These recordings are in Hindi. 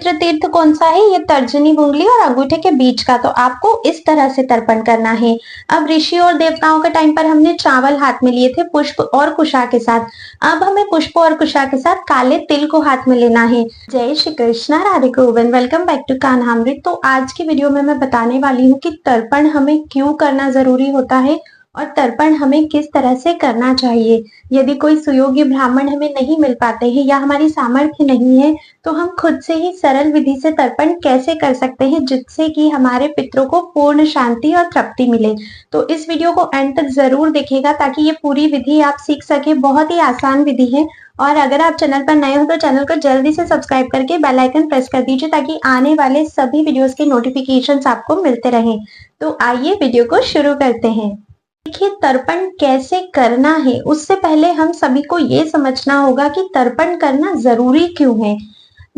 पवित्र तीर्थ कौन सा है? ये तर्जनी उंगली और अंगूठे के बीच का। तो आपको इस तरह से तर्पण करना है। अब ऋषि और देवताओं के टाइम पर हमने चावल हाथ में लिए थे पुष्प और कुशा के साथ। अब हमें पुष्प और कुशा के साथ काले तिल को हाथ में लेना है। जय Shri Krishna, Radhe Govind. Welcome back to Kanhamrit. तो आज की वीडियो में मैं बताने वाली हूँ कि तर्पण हमें क्यों करना जरूरी होता है और तर्पण हमें किस तरह से करना चाहिए। यदि कोई सुयोग्य ब्राह्मण हमें नहीं मिल पाते हैं या हमारी सामर्थ्य नहीं है तो हम खुद से ही सरल विधि से तर्पण कैसे कर सकते हैं जिससे कि हमारे पितरों को पूर्ण शांति और तृप्ति मिले। तो इस वीडियो को अंत तक जरूर देखिएगा ताकि ये पूरी विधि आप सीख सके। बहुत ही आसान विधि है। और अगर आप चैनल पर नए हो तो चैनल को जल्दी से सब्सक्राइब करके बेल आइकन प्रेस कर दीजिए ताकि आने वाले सभी वीडियोस के नोटिफिकेशंस आपको मिलते रहें। तो आइए वीडियो को शुरू करते हैं। देखिए, तर्पण कैसे करना है उससे पहले हम सभी को ये समझना होगा कि तर्पण करना जरूरी क्यों है।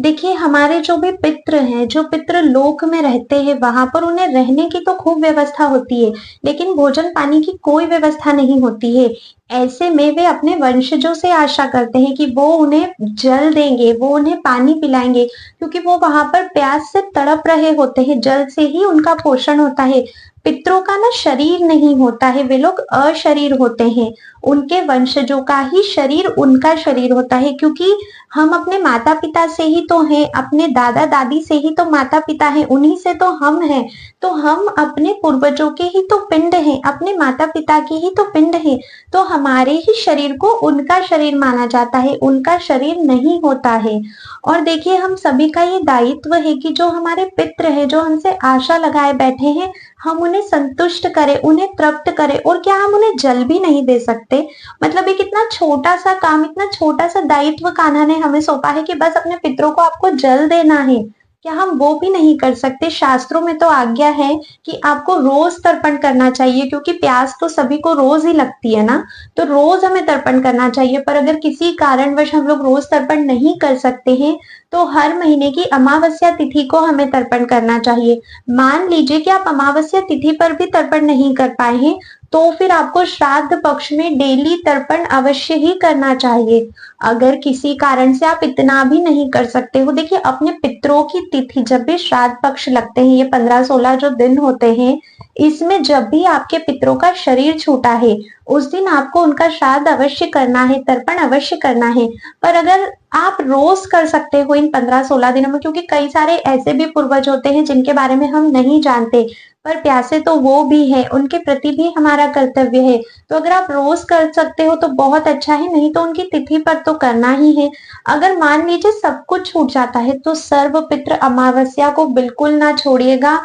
देखिए, हमारे जो भी पितृ हैं, जो पितृ लोक में रहते हैं, वहां पर उन्हें रहने की तो खूब व्यवस्था होती है लेकिन भोजन पानी की कोई व्यवस्था नहीं होती है। ऐसे में वे अपने वंशजों से आशा करते हैं कि वो उन्हें जल देंगे, वो उन्हें पानी पिलाएंगे, क्योंकि वो वहां पर प्यास से तड़प रहे होते हैं। जल से ही उनका पोषण होता है। पितरों का ना शरीर नहीं होता है, वे लोग अशरीर होते हैं। उनके वंशजों का ही शरीर उनका शरीर होता है, क्योंकि हम अपने माता पिता से ही तो हैं, अपने दादा दादी से ही तो माता पिता हैं, उन्हीं से तो हम हैं। तो हम अपने पूर्वजों के ही तो पिंड हैं, अपने माता पिता के ही तो पिंड हैं। तो हमारे ही शरीर को उनका शरीर माना जाता है, उनका शरीर नहीं होता है। और देखिए, हम सभी का ये दायित्व है कि जो हमारे पितृ हैं, जो हमसे आशा लगाए बैठे हैं, हम उन्हें संतुष्ट करें, उन्हें तृप्त करें। और क्या हम उन्हें जल भी नहीं दे सकते? मतलब एक इतना छोटा सा काम, इतना छोटा सा दायित्व कान्हा ने हमें सौंपा है कि बस अपने पितरों को आपको जल देना है। क्या हम वो भी नहीं कर सकते? शास्त्रों में तो आज्ञा है कि आपको रोज तर्पण करना चाहिए, क्योंकि प्यास तो सभी को रोज ही लगती है ना। तो रोज हमें तर्पण करना चाहिए। पर अगर किसी कारणवश हम लोग रोज तर्पण नहीं कर सकते हैं तो हर महीने की अमावस्या तिथि को हमें तर्पण करना चाहिए। मान लीजिए कि आप अमावस्या तिथि पर भी तर्पण नहीं कर पाए हैं तो फिर आपको श्राद्ध पक्ष में डेली तर्पण अवश्य ही करना चाहिए। अगर किसी कारण से आप इतना भी नहीं कर सकते हो, देखिए अपने पितरों की तिथि जब भी श्राद्ध पक्ष लगते हैं, ये 15-16 जो दिन होते हैं, इसमें जब भी आपके पितरों का शरीर छूटा है उस दिन आपको उनका श्राद्ध अवश्य करना है, तर्पण अवश्य करना है। पर अगर आप रोज कर सकते हो इन 15-16 दिनों में, क्योंकि कई सारे ऐसे भी पूर्वज होते हैं जिनके बारे में हम नहीं जानते, पर प्यासे तो वो भी है, उनके प्रति भी हमारा कर्तव्य है। तो अगर आप रोज कर सकते हो तो बहुत अच्छा है, नहीं तो उनकी तिथि पर तो करना ही है। अगर मान लीजिए सब कुछ छूट जाता है तो सर्वपित्र अमावस्या को बिल्कुल ना छोड़िएगा,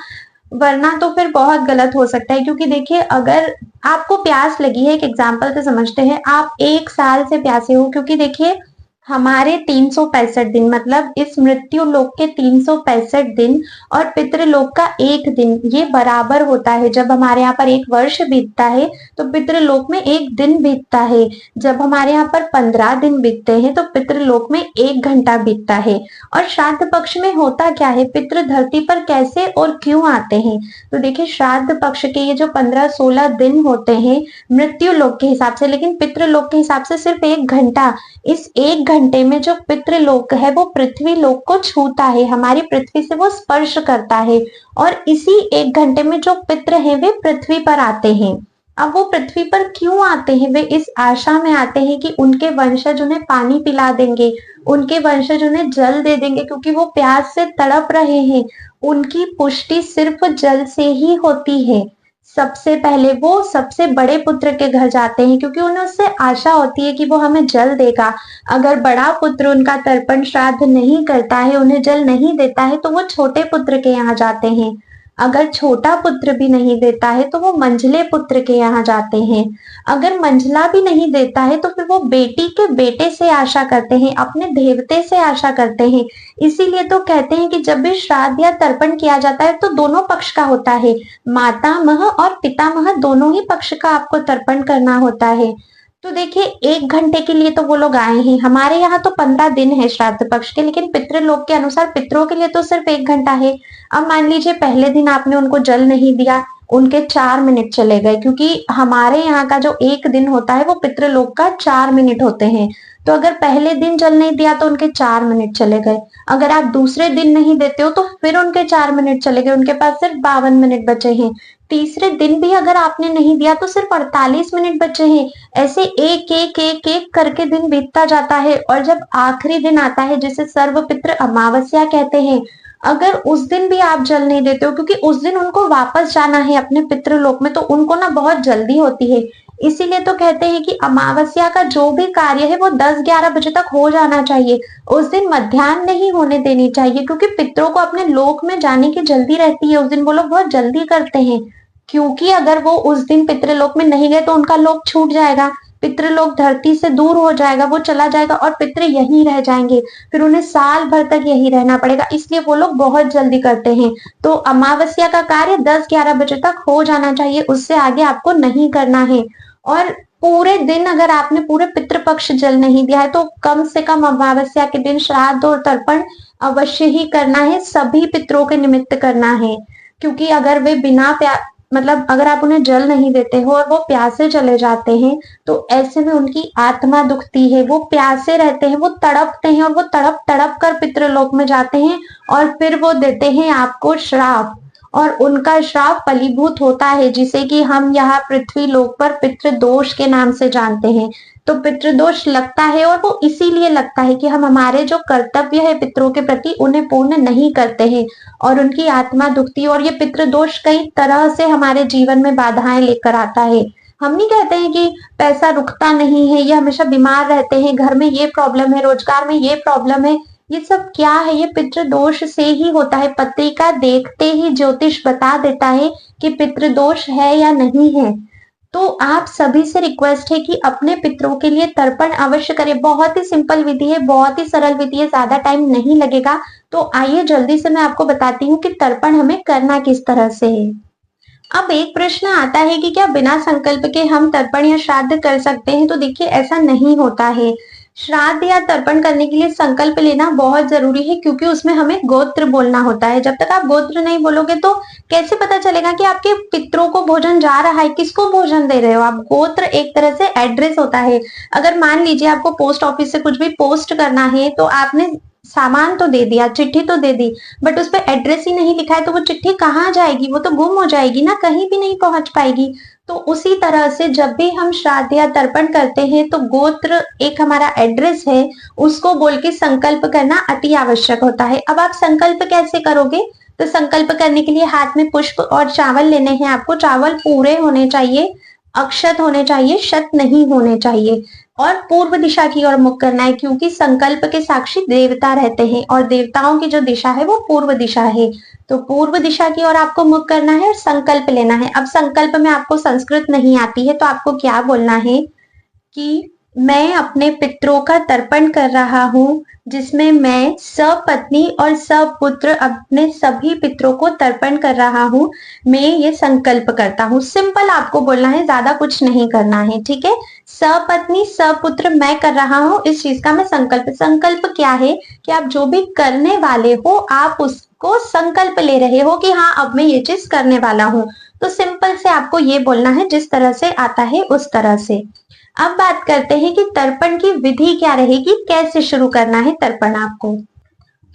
वरना तो फिर बहुत गलत हो सकता है। क्योंकि देखिए, अगर आपको प्यास लगी है, एक एग्जाम्पल से समझते हैं, आप 1 साल से प्यासे हो, क्योंकि देखिए हमारे 365 दिन, मतलब इस मृत्यु लोक के 365 दिन और पितृलोक का 1 दिन, ये बराबर होता है। जब हमारे यहाँ पर 1 वर्ष बीतता है तो पितृलोक में 1 दिन बीतता है। जब हमारे यहाँ पर 15 दिन बीतते हैं तो पितृलोक में 1 घंटा बीतता है। और श्राद्ध पक्ष में होता क्या है, पितृ धरती पर कैसे और क्यों आते हैं? तो देखिए, श्राद्ध पक्ष के ये जो 15-16 दिन होते हैं मृत्यु लोक के हिसाब से, लेकिन पितृलोक के हिसाब से सिर्फ 1 घंटा। इस 1 घंटे में जो पितृलोक है वो पृथ्वी लोक को छूता है, हमारी पृथ्वी से वो स्पर्श करता है। और इसी 1 घंटे में जो पितृ हैं वे पृथ्वी पर आते हैं। अब वो पृथ्वी पर क्यों आते हैं? वे इस आशा में आते हैं कि उनके वंशज उन्हें पानी पिला देंगे, उनके वंशज उन्हें जल दे देंगे, क्योंकि वो प्यास से तड़प रहे हैं। उनकी पुष्टि सिर्फ जल से ही होती है। सबसे पहले वो सबसे बड़े पुत्र के घर जाते हैं, क्योंकि उन्हें उससे आशा होती है कि वो हमें जल देगा। अगर बड़ा पुत्र उनका तर्पण श्राद्ध नहीं करता है, उन्हें जल नहीं देता है, तो वो छोटे पुत्र के यहाँ जाते हैं। अगर छोटा पुत्र भी नहीं देता है तो वो मंझले पुत्र के यहाँ जाते हैं। अगर मंझला भी नहीं देता है तो फिर वो बेटी के बेटे से आशा करते हैं, अपने देवते से आशा करते हैं। इसीलिए तो कहते हैं कि जब भी श्राद्ध या तर्पण किया जाता है तो दोनों पक्ष का होता है, मातामह और पितामह दोनों ही पक्ष का आपको तर्पण करना होता है। तो देखिए, 1 घंटे के लिए तो वो लोग आए हैं। हमारे यहाँ तो 15 दिन है श्राद्ध पक्ष के, लेकिन पितृलोक के अनुसार पितरों के लिए तो सिर्फ 1 घंटा है। अब मान लीजिए पहले दिन आपने उनको जल नहीं दिया, उनके 4 मिनट चले गए, क्योंकि हमारे यहाँ का जो एक दिन होता है वो पितृलोक का 4 मिनट होते हैं। तो अगर पहले दिन जल नहीं दिया तो उनके 4 मिनट चले गए। अगर आप दूसरे दिन नहीं देते हो तो फिर उनके 4 मिनट चले गए, उनके पास सिर्फ 52 मिनट बचे हैं। तीसरे दिन भी अगर आपने नहीं दिया तो सिर्फ 48 मिनट बचे हैं। ऐसे एक एक एक एक करके दिन बीतता जाता है, और जब आखिरी दिन आता है जिसे सर्वपितृ अमावस्या कहते हैं, अगर उस दिन भी आप जल नहीं देते हो, क्योंकि उस दिन उनको वापस जाना है अपने पितृलोक में, तो उनको ना बहुत जल्दी होती है। इसीलिए तो कहते हैं कि अमावस्या का जो भी कार्य है वो 10-11 बजे तक हो जाना चाहिए। उस दिन मध्याह्न नहीं होने देनी चाहिए, क्योंकि पितरों को अपने लोक में जाने की जल्दी रहती है। उस दिन वो लोग बहुत जल्दी करते हैं, क्योंकि अगर वो उस दिन पितृलोक में नहीं गए तो उनका लोक छूट जाएगा, पितृलोक धरती से दूर हो जाएगा, वो चला जाएगा और पितृ यहीं रह जाएंगे, फिर उन्हें साल भर तक यहीं रहना पड़ेगा। इसलिए वो लोग बहुत जल्दी करते हैं। तो अमावस्या का कार्य 10-11 बजे तक हो जाना चाहिए, उससे आगे आपको नहीं करना है। और पूरे दिन अगर आपने पूरे पितृपक्ष जल नहीं दिया है तो कम से कम अमावस्या के दिन श्राद्ध और तर्पण अवश्य ही करना है, सभी पितरों के निमित्त करना है। क्योंकि अगर वे बिना मतलब अगर आप उन्हें जल नहीं देते हो और वो प्यासे चले जाते हैं, तो ऐसे में उनकी आत्मा दुखती है, वो प्यासे रहते हैं, वो तड़पते हैं, और वो तड़प तड़प कर पितृलोक में जाते हैं, और फिर वो देते हैं आपको श्राप, और उनका श्राप फलीभूत होता है, जिसे कि हम यहाँ पृथ्वी लोक पर पितृदोष के नाम से जानते हैं। तो पितृदोष लगता है, और वो इसीलिए लगता है कि हम हमारे जो कर्तव्य है पितरों के प्रति उन्हें पूर्ण नहीं करते हैं, और उनकी आत्मा दुखती है। और ये पितृदोष कई तरह से हमारे जीवन में बाधाएं लेकर आता है। हम नहीं कहते हैं कि पैसा रुकता नहीं है, ये हमेशा बीमार रहते हैं, घर में ये प्रॉब्लम है, रोजगार में ये प्रॉब्लम है। ये सब क्या है? ये पितृदोष से ही होता है। पत्रिका देखते ही ज्योतिष बता देता है कि पितृदोष है या नहीं है। तो आप सभी से रिक्वेस्ट है कि अपने पितरों के लिए तर्पण अवश्य करें। बहुत ही सिंपल विधि है, बहुत ही सरल विधि है, ज्यादा टाइम नहीं लगेगा। तो आइए जल्दी से मैं आपको बताती हूँ कि तर्पण हमें करना किस तरह से है। अब एक प्रश्न आता है कि क्या बिना संकल्प के हम तर्पण या श्राद्ध कर सकते हैं? तो देखिए, ऐसा नहीं होता है। श्राद्ध या तर्पण करने के लिए संकल्प लेना बहुत जरूरी है, क्योंकि उसमें हमें गोत्र बोलना होता है। जब तक आप गोत्र नहीं बोलोगे तो कैसे पता चलेगा कि आपके पितरों को भोजन जा रहा है, किसको भोजन दे रहे हो आप? गोत्र एक तरह से एड्रेस होता है। अगर मान लीजिए आपको पोस्ट ऑफिस से कुछ भी पोस्ट करना है, तो आपने सामान तो दे दिया, चिट्ठी तो दे दी, बट उस पर एड्रेस ही नहीं लिखा है, तो वो चिट्ठी कहाँ जाएगी? वो तो गुम हो जाएगी ना, कहीं भी नहीं पहुंच पाएगी। तो उसी तरह से जब भी हम श्राद्ध या तर्पण करते हैं तो गोत्र एक हमारा एड्रेस है, उसको बोल के संकल्प करना अति आवश्यक होता है। अब आप संकल्प कैसे करोगे? तो संकल्प करने के लिए हाथ में पुष्प और चावल लेने हैं आपको। चावल पूरे होने चाहिए, अक्षत होने चाहिए, शत नहीं होने चाहिए, और पूर्व दिशा की ओर मुख करना है, क्योंकि संकल्प के साक्षी देवता रहते हैं और देवताओं की जो दिशा है वो पूर्व दिशा है। तो पूर्व दिशा की ओर आपको मुख करना है और संकल्प लेना है। अब संकल्प में आपको संस्कृत नहीं आती है, तो आपको क्या बोलना है कि मैं अपने पितरों का तर्पण कर रहा हूँ, जिसमें मैं सपत्नी और सपुत्र अपने सभी पितरों को तर्पण कर रहा हूँ। मैं ये संकल्प करता हूँ। सिंपल आपको बोलना है, ज्यादा कुछ नहीं करना है, ठीक है। सपत्नी सपुत्र मैं कर रहा हूँ, इस चीज का मैं संकल्प। संकल्प क्या है कि आप जो भी करने वाले हो आप उसको संकल्प ले रहे हो कि हाँ अब मैं ये चीज करने वाला हूँ। तो सिंपल से आपको ये बोलना है, जिस तरह से आता है उस तरह से। अब बात करते हैं कि तर्पण की विधि क्या रहेगी, कैसे शुरू करना है तर्पण आपको।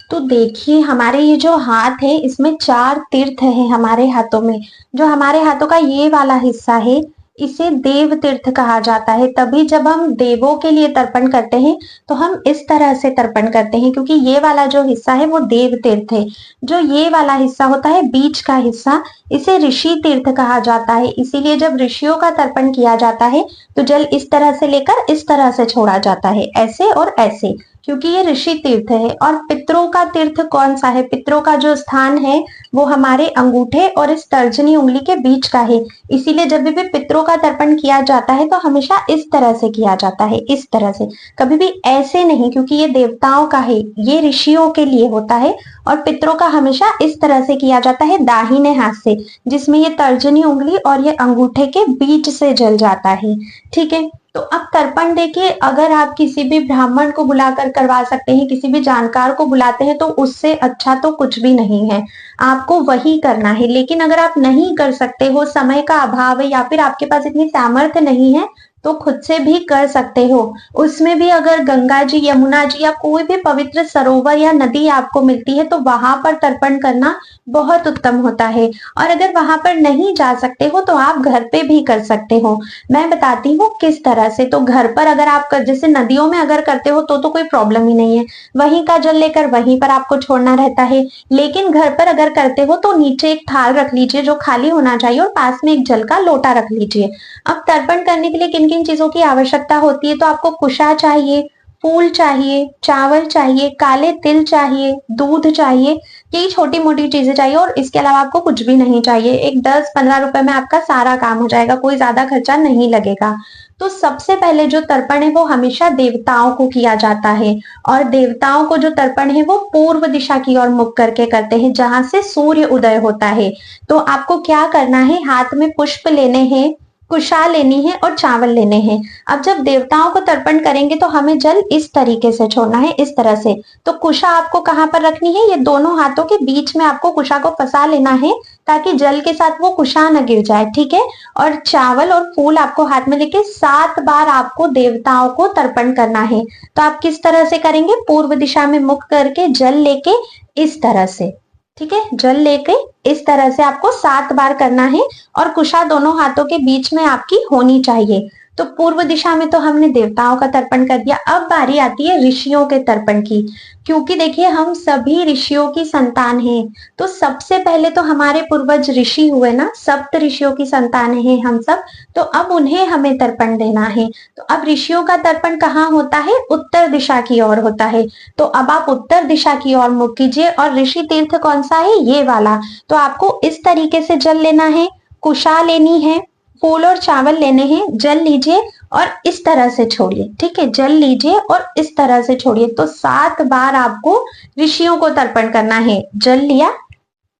तो देखिए, हमारे ये जो हाथ है इसमें 4 तीर्थ है हमारे हाथों में। जो हमारे हाथों का ये वाला हिस्सा है इसे देव तीर्थ कहा जाता है। तभी जब हम देवों के लिए तर्पण करते हैं तो हम इस तरह से तर्पण करते हैं, क्योंकि ये वाला जो हिस्सा है वो देव तीर्थ है। जो ये वाला हिस्सा होता है बीच का हिस्सा, इसे ऋषि तीर्थ कहा जाता है। इसीलिए जब ऋषियों का तर्पण किया जाता है तो जल इस तरह से लेकर इस तरह से छोड़ा जाता है, ऐसे और ऐसे, क्योंकि ये ऋषि तीर्थ है। और पितरों का तीर्थ कौन सा है? पितरों का जो स्थान है वो हमारे अंगूठे और इस तर्जनी उंगली के बीच का है। इसीलिए जब भी पितरों का तर्पण किया जाता है तो हमेशा इस तरह से किया जाता है, इस तरह से, कभी भी ऐसे नहीं, क्योंकि ये देवताओं का है, ये ऋषियों के लिए होता है। और पितरों का हमेशा इस तरह से किया जाता है, दाहिने हाथ से, जिसमें ये तर्जनी उंगली और ये अंगूठे के बीच से जल जाता है, ठीक है। तो अब तर्पण देखिए, अगर आप किसी भी ब्राह्मण को बुलाकर करवा सकते हैं, किसी भी जानकार को बुलाते हैं, तो उससे अच्छा तो कुछ भी नहीं है। आपको वही करना है। लेकिन अगर आप नहीं कर सकते हो, समय का अभाव है या फिर आपके पास इतनी सामर्थ्य नहीं है, तो खुद से भी कर सकते हो। उसमें भी अगर गंगा जी, यमुना जी या कोई भी पवित्र सरोवर या नदी आपको मिलती है, तो वहां पर तर्पण करना बहुत उत्तम होता है। और अगर वहां पर नहीं जा सकते हो, तो आप घर पे भी कर सकते हो। मैं बताती हूँ किस तरह से। तो घर पर अगर आप जैसे नदियों में अगर करते हो तो कोई प्रॉब्लम ही नहीं है, वहीं का जल लेकर वहीं पर आपको छोड़ना रहता है। लेकिन घर पर अगर करते हो तो नीचे एक थाल रख लीजिए जो खाली होना चाहिए, और पास में एक जल का लोटा रख लीजिए। अब तर्पण करने के लिए किन किन चीजों की आवश्यकता होती है, तो आपको कुशा चाहिए, फूल चाहिए, चावल चाहिए, काले तिल चाहिए, दूध चाहिए। यही छोटी मोटी चीजें चाहिए, और इसके अलावा आपको कुछ भी नहीं चाहिए। एक 10-15 रुपए में आपका सारा काम हो जाएगा, कोई ज्यादा खर्चा नहीं लगेगा। तो सबसे पहले जो तर्पण है वो हमेशा देवताओं को किया जाता है, और देवताओं को जो तर्पण है वो पूर्व दिशा की ओर मुख करके करते हैं, जहां से सूर्य उदय होता है। तो आपको क्या करना है, हाथ में पुष्प लेने हैं, कुशा लेनी है और चावल लेने हैं। अब जब देवताओं को तर्पण करेंगे तो हमें जल इस तरीके से छोड़ना है, इस तरह से। तो कुशा आपको कहाँ पर रखनी है, ये दोनों हाथों के बीच में आपको कुशा को फंसा लेना है, ताकि जल के साथ वो कुशा न गिर जाए, ठीक है। और चावल और फूल आपको हाथ में लेके 7 बार आपको देवताओं को तर्पण करना है। तो आप किस तरह से करेंगे, पूर्व दिशा में मुख करके जल लेके इस तरह से, ठीक है। जल लेके इस तरह से आपको 7 बार करना है, और कुशा दोनों हाथों के बीच में आपकी होनी चाहिए। तो पूर्व दिशा में तो हमने देवताओं का तर्पण कर दिया। अब बारी आती है ऋषियों के तर्पण की, क्योंकि देखिए हम सभी ऋषियों की संतान हैं। तो सबसे पहले तो हमारे पूर्वज ऋषि हुए ना, सप्त ऋषियों की संतान हैं हम सब। तो अब उन्हें हमें तर्पण देना है। तो अब ऋषियों का तर्पण कहाँ होता है, उत्तर दिशा की ओर होता है। तो अब आप उत्तर दिशा की ओर मुख कीजिए, और ऋषि तीर्थ कौन सा है, ये वाला। तो आपको इस तरीके से जल लेना है, कुशा लेनी है, फूल और चावल लेने हैं, जल लीजिए और इस तरह से छोड़िए, ठीक है। जल लीजिए और इस तरह से छोड़िए। तो 7 बार आपको ऋषियों को तर्पण करना है। जल लिया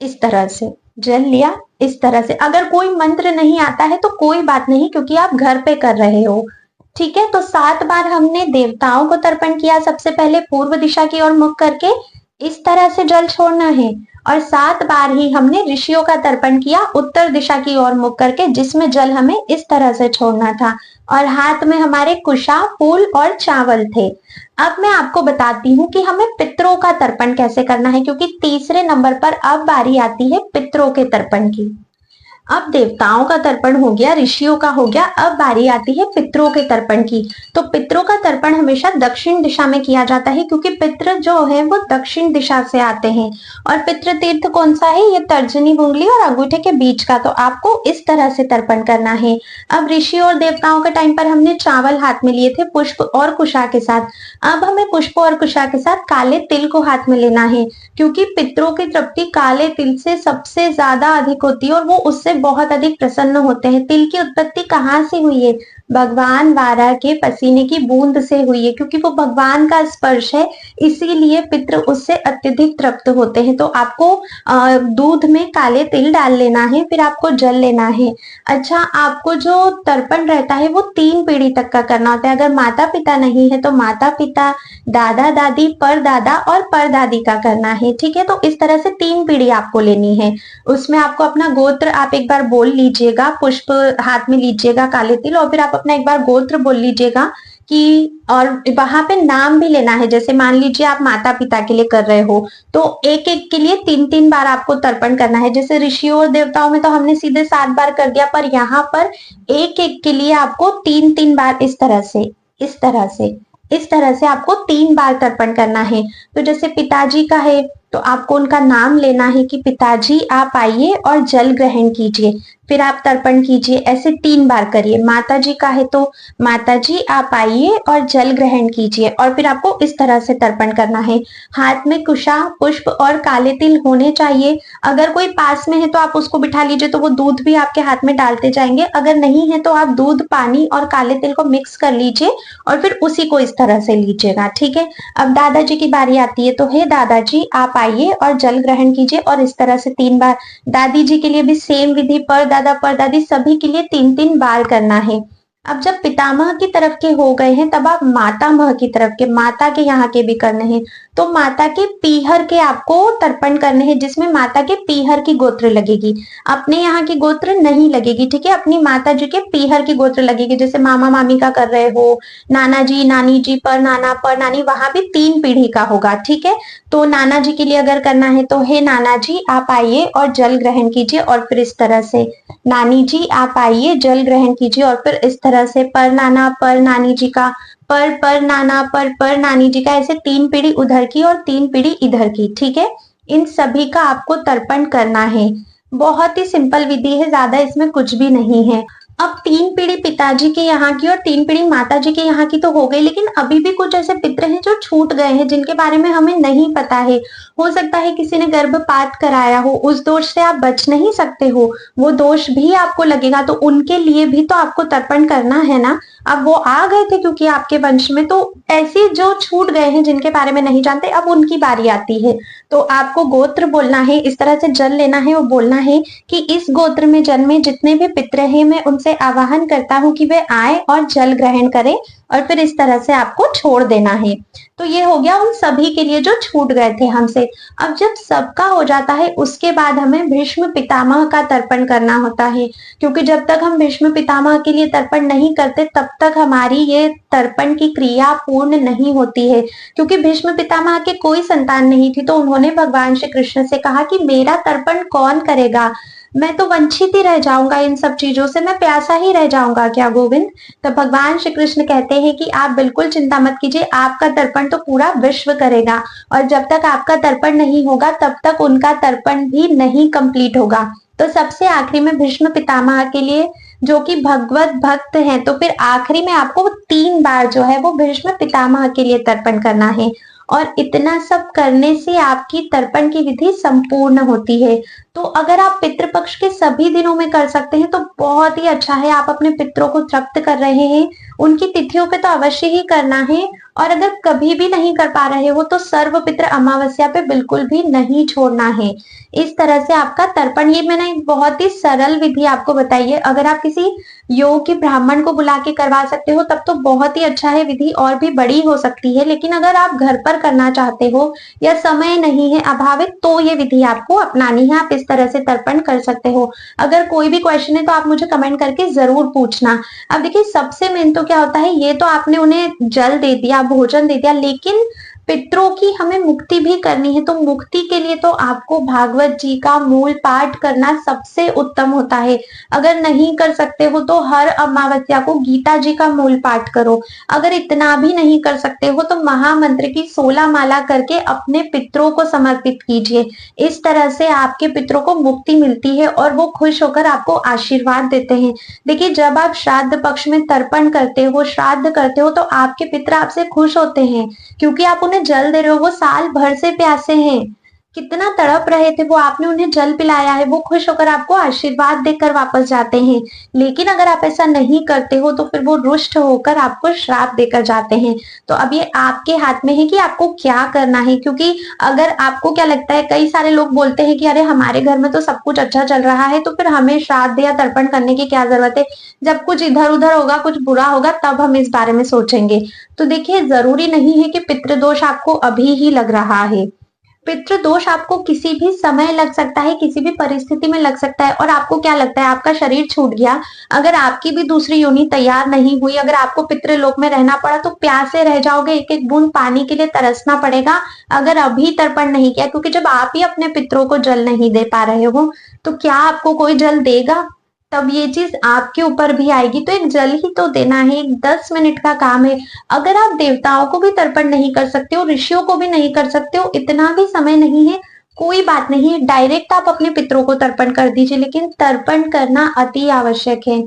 इस तरह से, जल लिया इस तरह से। अगर कोई मंत्र नहीं आता है तो कोई बात नहीं, क्योंकि आप घर पे कर रहे हो, ठीक है। तो 7 बार हमने देवताओं को तर्पण किया, सबसे पहले पूर्व दिशा की ओर मुख करके इस तरह से जल छोड़ना है। और 7 बार ही हमने ऋषियों का तर्पण किया, उत्तर दिशा की ओर मुख करके, जिसमें जल हमें इस तरह से छोड़ना था। और हाथ में हमारे कुशा, फूल और चावल थे। अब मैं आपको बताती हूँ कि हमें पितरों का तर्पण कैसे करना है, क्योंकि तीसरे नंबर पर अब बारी आती है पितरों के तर्पण की। अब देवताओं का तर्पण हो गया, ऋषियों का हो गया, अब बारी आती है पितरों के तर्पण की। तो पितरों का तर्पण हमेशा दक्षिण दिशा में किया जाता है, क्योंकि पितृ जो है वो दक्षिण दिशा से आते हैं। और पितृ तीर्थ कौन सा है, ये तर्जनी, उंगली और अंगूठे के बीच का। तो आपको इस तरह से तर्पण करना है। अब ऋषि और देवताओं के टाइम पर हमने चावल हाथ में लिए थे, पुष्प और कुशा के साथ। अब हमें पुष्प और कुशा के साथ काले तिल को हाथ में लेना है, क्योंकि पितरों की तृप्ति काले तिल से सबसे ज्यादा अधिक होती है, और वो उससे बहुत अधिक प्रसन्न होते हैं। तिल की उत्पत्ति कहाँ से हुई है, भगवान वारा के पसीने की बूंद से हुई है, क्योंकि वो भगवान का स्पर्श है, इसीलिए पितृ उससे अत्यधिक तृप्त होते हैं। तो आपको दूध में काले तिल डाल लेना है, फिर आपको जल लेना है। अच्छा, आपको जो तर्पण रहता है वो 3 पीढ़ी तक का करना होता है। अगर माता पिता नहीं है तो माता पिता, दादा दादी, परदादा और परदादी का करना है, ठीक है। तो इस तरह से 3 पीढ़ी आपको लेनी है। उसमें आपको अपना गोत्र आप एक बार बोल लीजिएगा, पुष्प हाथ में लीजिएगा, काले तिल, और फिर आप अपना एक बार गोत्र बोल लीजिएगा कि, और वहां पे नाम भी लेना है। जैसे मान लीजिए आप माता पिता के लिए कर रहे हो, तो एक एक के लिए 3-3 बार आपको तर्पण करना है। जैसे ऋषियों और देवताओं में तो हमने सीधे 7 बार कर दिया, पर यहाँ पर एक एक के लिए आपको 3-3 बार इस तरह से, इस तरह से, इस तरह से आपको 3 बार तर्पण करना है। तो जैसे पिताजी का है तो आपको उनका नाम लेना है कि पिताजी आप आइए और जल ग्रहण कीजिए, फिर आप तर्पण कीजिए। ऐसे 3 बार करिए। माता जी का है तो माता जी आप आइए और जल ग्रहण कीजिए, और फिर आपको इस तरह से तर्पण करना है। हाथ में कुशा, पुष्प और काले तिल होने चाहिए। अगर कोई पास में है तो आप उसको बिठा लीजिए, तो वो दूध भी आपके हाथ में डालते जाएंगे। अगर नहीं है तो आप दूध, पानी और काले तिल को मिक्स कर लीजिए, और फिर उसी को इस तरह से लीजिएगा, ठीक है। अब दादाजी की बारी आती है, तो हे दादाजी आप आइए और जल ग्रहण कीजिए, और इस तरह से 3 बार। दादी जी के लिए भी सेम विधि, पर दादा पर दादी सभी के लिए 3-3 बार करना है। अब जब पितामह की तरफ के हो गए हैं तब आप मातामह की तरफ के, माता के यहाँ के भी करने हैं। तो माता के पीहर के आपको तर्पण करने हैं, जिसमें माता के पीहर की गोत्र लगेगी, अपने यहाँ की गोत्र नहीं लगेगी। ठीक है, अपनी माता जी के पीहर की गोत्र लगेगी। जैसे मामा मामी का कर रहे हो, नाना जी नानी जी, पर नाना पर नानी, वहां भी 3 पीढ़ी का होगा। ठीक है, तो नाना जी के लिए अगर करना है तो हे नाना जी आप आइए और जल ग्रहण कीजिए, और फिर इस तरह से नानी जी आप आइए जल ग्रहण कीजिए, और फिर इस तरह से पर नाना पर नानी जी का, पर नाना पर नानी जी का, ऐसे 3 पीढ़ी उधर की और 3 पीढ़ी इधर की। ठीक है, इन सभी का आपको तर्पण करना है। बहुत ही सिंपल विधि है, ज्यादा इसमें कुछ भी नहीं है। अब 3 पीढ़ी पिताजी के यहाँ की और 3 पीढ़ी माताजी के यहाँ की तो हो गई, लेकिन अभी भी कुछ ऐसे पितृ हैं जो छूट गए हैं, जिनके बारे में हमें नहीं पता है। हो सकता है किसी ने गर्भपात कराया हो, उस दोष से आप बच नहीं सकते हो, वो दोष भी आपको लगेगा, तो उनके लिए भी तो आपको तर्पण करना है ना। अब वो आ गए थे क्योंकि आपके वंश में, तो ऐसे जो छूट गए हैं जिनके बारे में नहीं जानते, अब उनकी बारी आती है। तो आपको गोत्र बोलना है, इस तरह से जल लेना है और बोलना है कि इस गोत्र में जन्मे जितने भी पितृ हैं, मैं उनसे आवाहन करता हूँ कि वे आए और जल ग्रहण करें, और फिर इस तरह से आपको छोड़ देना है। तो ये हो गया उन सभी के लिए जो छूट गए थे हमसे। अब जब सबका हो जाता है उसके बाद हमें भीष्म पितामह का तर्पण करना होता है, क्योंकि जब तक हम भीष्म पितामह के लिए तर्पण नहीं करते तब तक हमारी ये तर्पण की क्रिया पूर्ण नहीं होती है। क्योंकि भीष्म पितामह के कोई संतान नहीं थी, तो उन्होंने भगवान श्री कृष्ण से कहा कि मेरा तर्पण कौन करेगा, मैं तो वंचित ही रह जाऊंगा, इन सब चीजों से मैं प्यासा ही रह जाऊंगा क्या गोविंद। तो भगवान श्री कृष्ण कहते हैं कि आप बिल्कुल चिंता मत कीजिए, आपका तर्पण तो पूरा विश्व करेगा, और जब तक आपका तर्पण नहीं होगा तब तक उनका तर्पण भी नहीं कंप्लीट होगा। तो सबसे आखिरी में भीष्म पितामह के लिए, जो कि भगवत भक्त हैं, तो फिर आखिरी में आपको 3 बार जो है वो भीष्म पितामह के लिए तर्पण करना है, और इतना सब करने से आपकी तर्पण की विधि संपूर्ण होती है। तो अगर आप पितृपक्ष के सभी दिनों में कर सकते हैं तो बहुत ही अच्छा है, आप अपने पितरों को तृप्त कर रहे हैं। उनकी तिथियों पे तो अवश्य ही करना है, और अगर कभी भी नहीं कर पा रहे हो तो सर्व पितृ अमावस्या पे बिल्कुल भी नहीं छोड़ना है। इस तरह से आपका तर्पण, ये मैंने एक बहुत ही सरल विधि आपको बताई है। अगर आप किसी योग्य ब्राह्मण को बुला के करवा सकते हो तब तो बहुत ही अच्छा है, विधि और भी बड़ी हो सकती है। लेकिन अगर आप घर पर करना चाहते हो या समय नहीं है अभावित, तो ये विधि आपको अपनानी है, आप इस तरह से तर्पण कर सकते हो। अगर कोई भी क्वेश्चन है तो आप मुझे कमेंट करके जरूर पूछना। अब देखिए सबसे मेन तो क्या होता है, ये तो आपने उन्हें जल दे दिया, भोजन दे दिया, लेकिन पितरों की हमें मुक्ति भी करनी है। तो मुक्ति के लिए तो आपको भागवत जी का मूल पाठ करना सबसे उत्तम होता है। अगर नहीं कर सकते हो तो हर अमावस्या को गीता जी का मूल पाठ करो। अगर इतना भी नहीं कर सकते हो तो महामंत्र की 16 माला करके अपने पितरों को समर्पित कीजिए। इस तरह से आपके पितरों को मुक्ति मिलती है और वो खुश होकर आपको आशीर्वाद देते हैं। देखिए जब आप श्राद्ध पक्ष में तर्पण करते हो, श्राद्ध करते हो, तो आपके पितर आपसे खुश होते हैं, क्योंकि आप उन्हें जल दे रहे हो। वो साल भर से प्यासे हैं, कितना तड़प रहे थे, वो आपने उन्हें जल पिलाया है, वो खुश होकर आपको आशीर्वाद देकर वापस जाते हैं। लेकिन अगर आप ऐसा नहीं करते हो तो फिर वो रुष्ट होकर आपको श्राप देकर जाते हैं। तो अब ये आपके हाथ में है कि आपको क्या करना है। क्योंकि अगर आपको क्या लगता है, कई सारे लोग बोलते हैं कि अरे हमारे घर में तो सब कुछ अच्छा चल रहा है, तो फिर हमें श्राद्ध या तर्पण करने की क्या जरूरत है, जब कुछ इधर उधर होगा, कुछ बुरा होगा, तब हम इस बारे में सोचेंगे। तो देखिए जरूरी नहीं है कि पितृदोष आपको अभी ही लग रहा है। पितृदोष आपको किसी भी समय लग सकता है, किसी भी परिस्थिति में लग सकता है। और आपको क्या लगता है, आपका शरीर छूट गया, अगर आपकी भी दूसरी योनि तैयार नहीं हुई, अगर आपको पितृलोक में रहना पड़ा, तो प्यासे रह जाओगे, एक एक बूंद पानी के लिए तरसना पड़ेगा, अगर अभी तर्पण नहीं किया। क्योंकि जब आप ही अपने पितरों को जल नहीं दे पा रहे हो तो क्या आपको कोई जल देगा, तब ये चीज आपके ऊपर भी आएगी। तो एक जल ही तो देना है, एक 10 मिनट का काम है। अगर आप देवताओं को भी तर्पण नहीं कर सकते हो, ऋषियों को भी नहीं कर सकते हो, इतना भी समय नहीं है, कोई बात नहीं है, डायरेक्ट आप अपने पितरों को तर्पण कर दीजिए। लेकिन तर्पण करना अति आवश्यक है,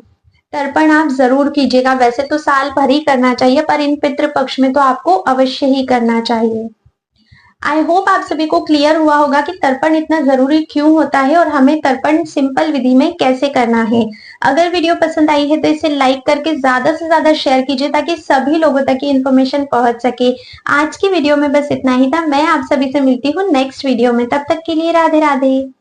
तर्पण आप जरूर कीजिएगा। वैसे तो साल भर ही करना चाहिए, पर इन पितृ पक्ष में तो आपको अवश्य ही करना चाहिए। आई होप आप सभी को क्लियर हुआ होगा कि तर्पण इतना जरूरी क्यों होता है और हमें तर्पण सिंपल विधि में कैसे करना है। अगर वीडियो पसंद आई है तो इसे लाइक करके ज्यादा से ज्यादा शेयर कीजिए, ताकि सभी लोगों तक ये इन्फॉर्मेशन पहुंच सके। आज की वीडियो में बस इतना ही था। मैं आप सभी से मिलती हूँ नेक्स्ट वीडियो में, तब तक के लिए राधे राधे।